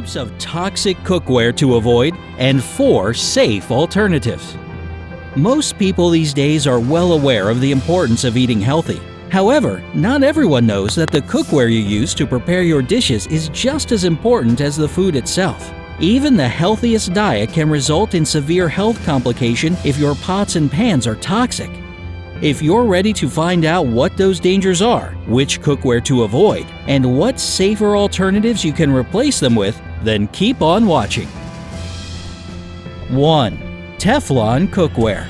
Types of toxic cookware to avoid, and 4 safe alternatives. Most people these days are well aware of the importance of eating healthy. However, not everyone knows that the cookware you use to prepare your dishes is just as important as the food itself. Even the healthiest diet can result in severe health complication if your pots and pans are toxic. If you're ready to find out what those dangers are, which cookware to avoid, and what safer alternatives you can replace them with, then keep on watching. 1. Teflon cookware.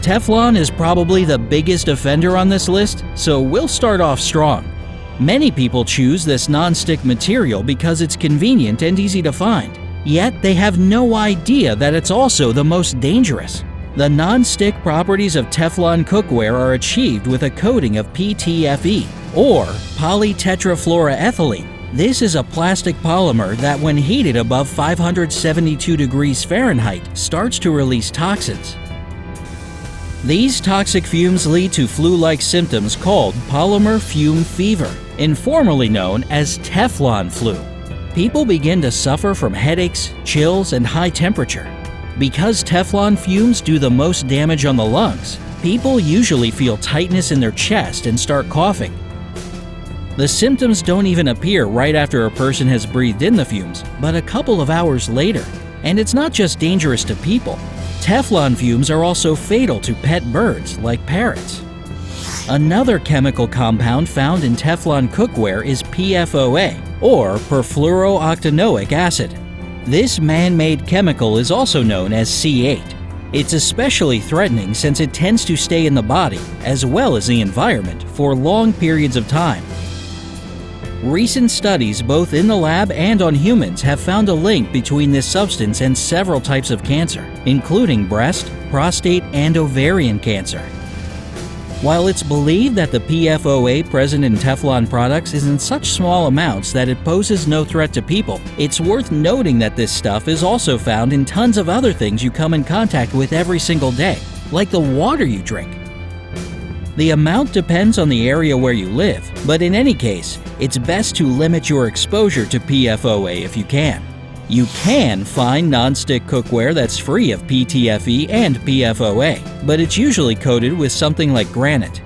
Teflon is probably the biggest offender on this list, so we'll start off strong. Many people choose this non-stick material because it's convenient and easy to find. Yet they have no idea that it's also the most dangerous. The non-stick properties of Teflon cookware are achieved with a coating of PTFE, or polytetrafluoroethylene. This is a plastic polymer that, when heated above 572 degrees Fahrenheit, starts to release toxins. These toxic fumes lead to flu-like symptoms called polymer fume fever, informally known as Teflon flu. People begin to suffer from headaches, chills, and high temperature. Because Teflon fumes do the most damage on the lungs, people usually feel tightness in their chest and start coughing. The symptoms don't even appear right after a person has breathed in the fumes, but a couple of hours later. And it's not just dangerous to people. Teflon fumes are also fatal to pet birds like parrots. Another chemical compound found in Teflon cookware is PFOA, or perfluorooctanoic acid. This man-made chemical is also known as C8. It's especially threatening since it tends to stay in the body, as well as the environment, for long periods of time. Recent studies both in the lab and on humans have found a link between this substance and several types of cancer, including breast, prostate, and ovarian cancer. While it's believed that the PFOA present in Teflon products is in such small amounts that it poses no threat to people, it's worth noting that this stuff is also found in tons of other things you come in contact with every single day, like the water you drink. The amount depends on the area where you live, but in any case, it's best to limit your exposure to PFOA if you can. You can find non-stick cookware that's free of PTFE and PFOA, but it's usually coated with something like granite.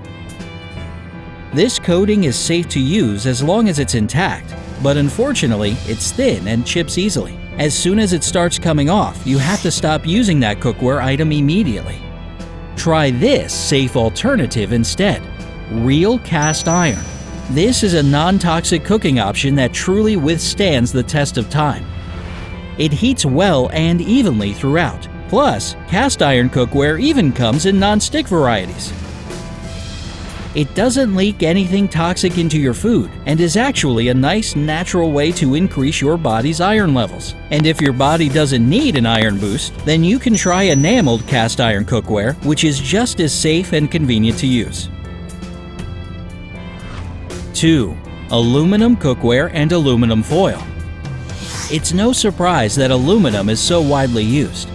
This coating is safe to use as long as it's intact, but unfortunately, it's thin and chips easily. As soon as it starts coming off, you have to stop using that cookware item immediately. Try this safe alternative instead: real cast iron. This is a non-toxic cooking option that truly withstands the test of time. It heats well and evenly throughout. Plus, cast iron cookware even comes in non-stick varieties. It doesn't leak anything toxic into your food and is actually a nice natural way to increase your body's iron levels. And if your body doesn't need an iron boost, then you can try enameled cast iron cookware, which is just as safe and convenient to use. 2. Aluminum cookware and aluminum foil. It's no surprise that aluminum is so widely used.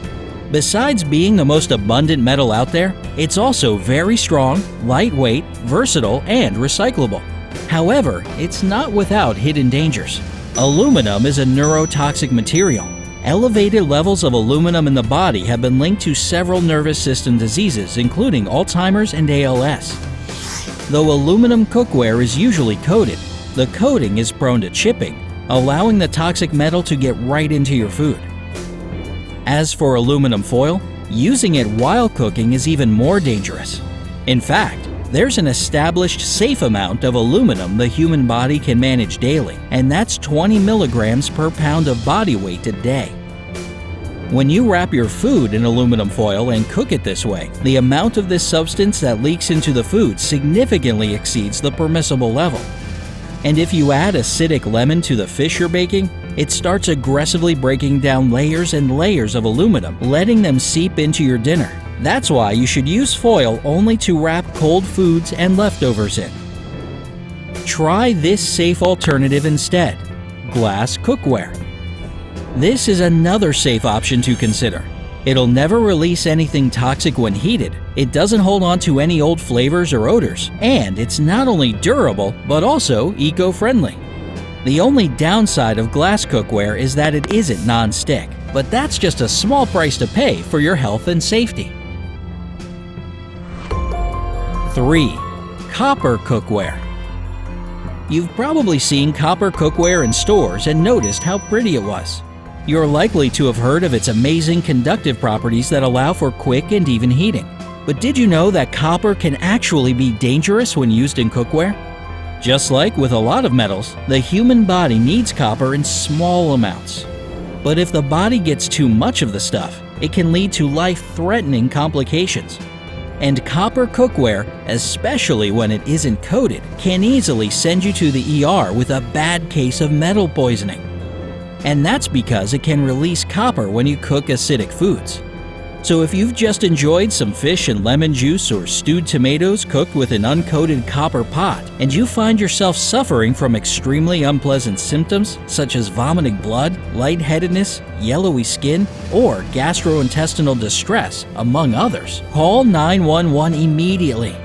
Besides being the most abundant metal out there, it's also very strong, lightweight, versatile, and recyclable. However, it's not without hidden dangers. Aluminum is a neurotoxic material. Elevated levels of aluminum in the body have been linked to several nervous system diseases, including Alzheimer's and ALS. Though aluminum cookware is usually coated, the coating is prone to chipping, allowing the toxic metal to get right into your food. As for aluminum foil, using it while cooking is even more dangerous. In fact, there's an established safe amount of aluminum the human body can manage daily, and that's 20 milligrams per pound of body weight a day. When you wrap your food in aluminum foil and cook it this way, the amount of this substance that leaks into the food significantly exceeds the permissible level. And if you add acidic lemon to the fish you're baking, it starts aggressively breaking down layers and layers of aluminum, letting them seep into your dinner. That's why you should use foil only to wrap cold foods and leftovers in. Try this safe alternative instead: glass cookware. This is another safe option to consider. It'll never release anything toxic when heated, it doesn't hold on to any old flavors or odors, and it's not only durable, but also eco-friendly. The only downside of glass cookware is that it isn't non-stick, but that's just a small price to pay for your health and safety. 3. Copper cookware. You've probably seen copper cookware in stores and noticed how pretty it was. You're likely to have heard of its amazing conductive properties that allow for quick and even heating. But did you know that copper can actually be dangerous when used in cookware? Just like with a lot of metals, the human body needs copper in small amounts. But if the body gets too much of the stuff, it can lead to life-threatening complications. And copper cookware, especially when it isn't coated, can easily send you to the ER with a bad case of metal poisoning. And that's because it can release copper when you cook acidic foods. So if you've just enjoyed some fish and lemon juice or stewed tomatoes cooked with an uncoated copper pot, and you find yourself suffering from extremely unpleasant symptoms such as vomiting blood, lightheadedness, yellowy skin, or gastrointestinal distress, among others, call 911 immediately.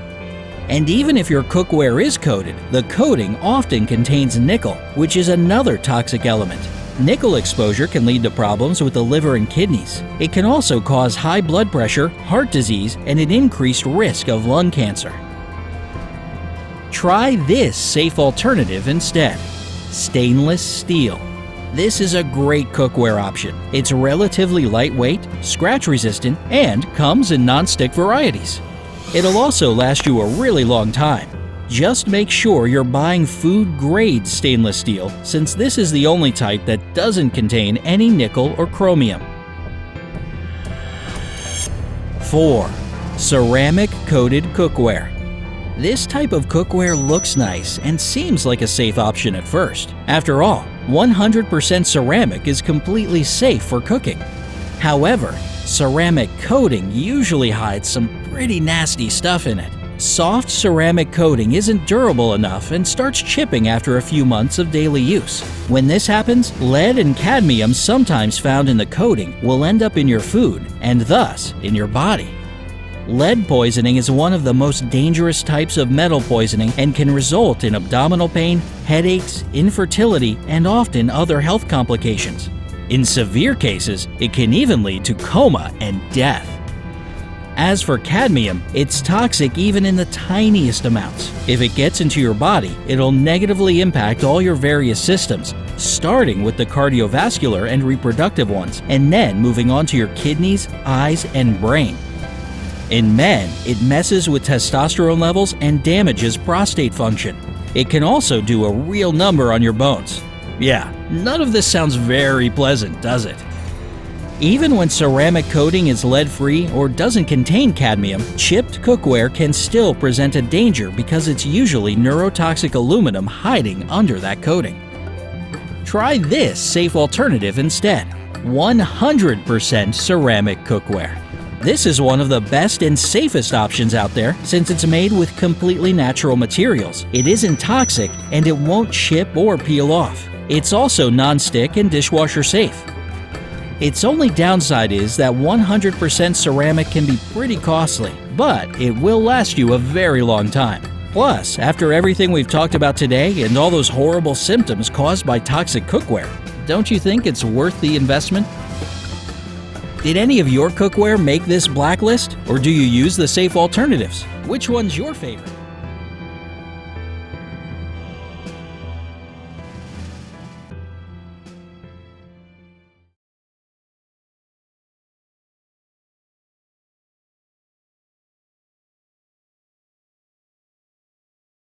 And even if your cookware is coated, the coating often contains nickel, which is another toxic element. Nickel exposure can lead to problems with the liver and kidneys. It can also cause high blood pressure, heart disease, and an increased risk of lung cancer. Try this safe alternative instead: stainless steel. This is a great cookware option. It's relatively lightweight, scratch-resistant, and comes in non-stick varieties. It'll also last you a really long time. Just make sure you're buying food-grade stainless steel, since this is the only type that doesn't contain any nickel or chromium. 4. Ceramic-coated cookware. This type of cookware looks nice and seems like a safe option at first. After all, 100% ceramic is completely safe for cooking. However, ceramic coating usually hides some pretty nasty stuff in it. Soft ceramic coating isn't durable enough and starts chipping after a few months of daily use. When this happens, lead and cadmium sometimes found in the coating will end up in your food and thus in your body. Lead poisoning is one of the most dangerous types of metal poisoning and can result in abdominal pain, headaches, infertility, and often other health complications. In severe cases, it can even lead to coma and death. As for cadmium, it's toxic even in the tiniest amounts. If it gets into your body, it'll negatively impact all your various systems, starting with the cardiovascular and reproductive ones, and then moving on to your kidneys, eyes, and brain. In men, it messes with testosterone levels and damages prostate function. It can also do a real number on your bones. Yeah, none of this sounds very pleasant, does it? Even when ceramic coating is lead-free or doesn't contain cadmium, chipped cookware can still present a danger because it's usually neurotoxic aluminum hiding under that coating. Try this safe alternative instead: 100% ceramic cookware. This is one of the best and safest options out there since it's made with completely natural materials. It isn't toxic and it won't chip or peel off. It's also non-stick and dishwasher safe. Its only downside is that 100% ceramic can be pretty costly, but it will last you a very long time. Plus, after everything we've talked about today and all those horrible symptoms caused by toxic cookware, don't you think it's worth the investment? Did any of your cookware make this blacklist, or do you use the safe alternatives? Which one's your favorite?